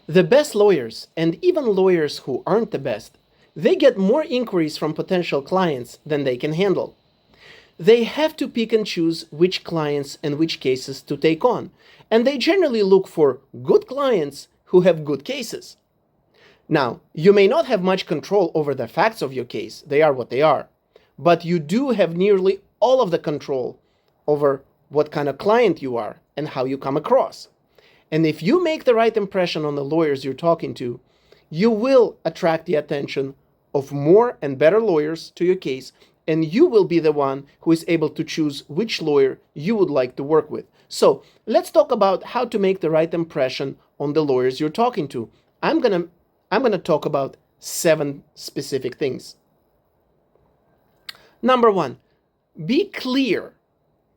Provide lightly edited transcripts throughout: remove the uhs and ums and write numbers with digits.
The best lawyers, and even lawyers who aren't the best, they get more inquiries from potential clients than they can handle. They have to pick and choose which clients and which cases to take on, and they generally look for good clients who have good cases. Now, you may not have much control over the facts of your case, they are what they are, but you do have nearly all of the control over what kind of client you are and how you come across. And if you make the right impression on the lawyers you're talking to, you will attract the attention of more and better lawyers to your case, and you will be the one who is able to choose which lawyer you would like to work with. So let's talk about how to make the right impression on the lawyers you're talking to. I'm gonna talk about 7 specific things. Number 1, be clear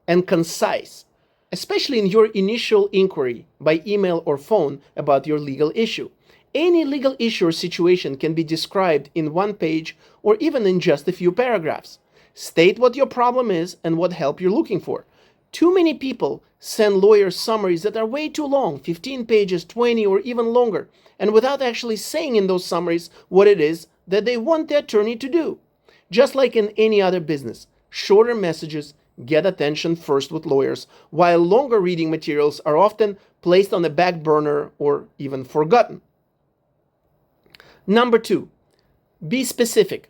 and concise, especially in your initial inquiry by email or phone about your legal issue. Any legal issue or situation can be described in 1 page or even in just a few paragraphs. State what your problem is and what help you're looking for. Too many people send lawyers summaries that are way too long, 15 pages, 20, or even longer, and without actually saying in those summaries what it is that they want the attorney to do. Just like in any other business, shorter messages get attention first with lawyers, while longer reading materials are often placed on the back burner or even forgotten. Number 2, be specific.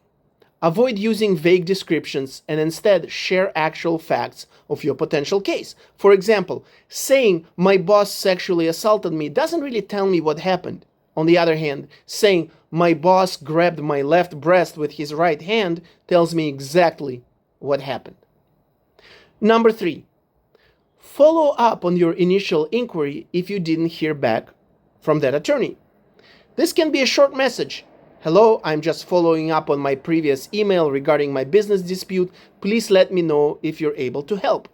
Avoid using vague descriptions and instead share actual facts of your potential case. For example, saying my boss sexually assaulted me doesn't really tell me what happened. On the other hand, saying my boss grabbed my left breast with his right hand tells me exactly what happened. Number 3, follow up on your initial inquiry if you didn't hear back from that attorney. This can be a short message. Hello, I'm just following up on my previous email regarding my business dispute. Please let me know if you're able to help.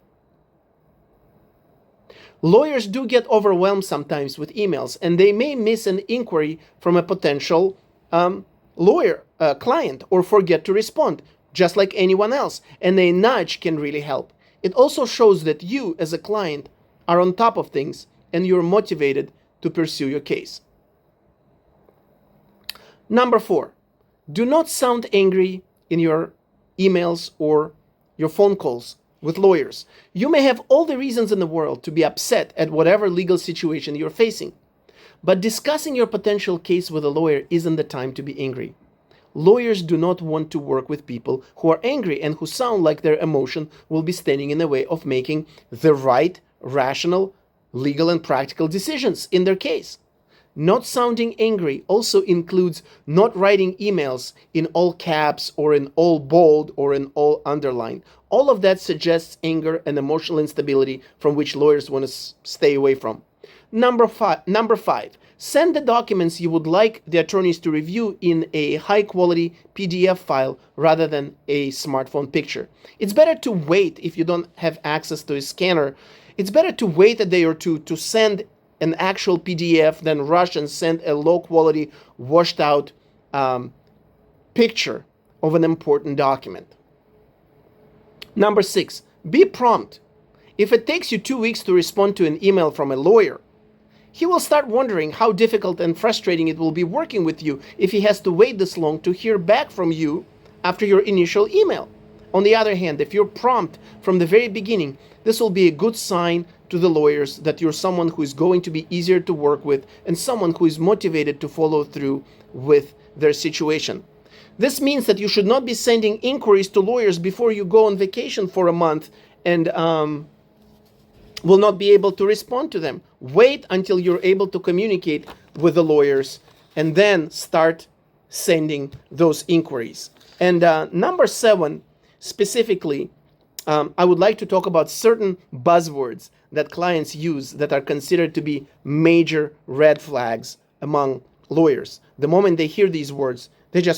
Lawyers do get overwhelmed sometimes with emails, and they may miss an inquiry from a potential client, or forget to respond, just like anyone else, and a nudge can really help. It also shows that you, as a client, are on top of things and you're motivated to pursue your case. Number 4, do not sound angry in your emails or your phone calls with lawyers. You may have all the reasons in the world to be upset at whatever legal situation you're facing, but discussing your potential case with a lawyer isn't the time to be angry. Lawyers do not want to work with people who are angry and who sound like their emotion will be standing in the way of making the right, rational, legal, and practical decisions in their case. Not sounding angry also includes not writing emails in all caps or in all bold or in all underlined. All of that suggests anger and emotional instability from which lawyers want to stay away from. Number 5, send the documents you would like the attorneys to review in a high-quality PDF file rather than a smartphone picture. It's better to wait if you don't have access to a scanner. It's better to wait a day or two to send an actual PDF than rush and send a low-quality, washed-out picture of an important document. Number 6, be prompt. If it takes you 2 weeks to respond to an email from a lawyer, he will start wondering how difficult and frustrating it will be working with you if he has to wait this long to hear back from you after your initial email. On the other hand, if you're prompt from the very beginning, this will be a good sign to the lawyers that you're someone who is going to be easier to work with and someone who is motivated to follow through with their situation. This means that you should not be sending inquiries to lawyers before you go on vacation for a month and will not be able to respond to them. Wait until you're able to communicate with the lawyers and then start sending those inquiries. And number 7, specifically, I would like to talk about certain buzzwords that clients use that are considered to be major red flags among lawyers. The moment they hear these words, they just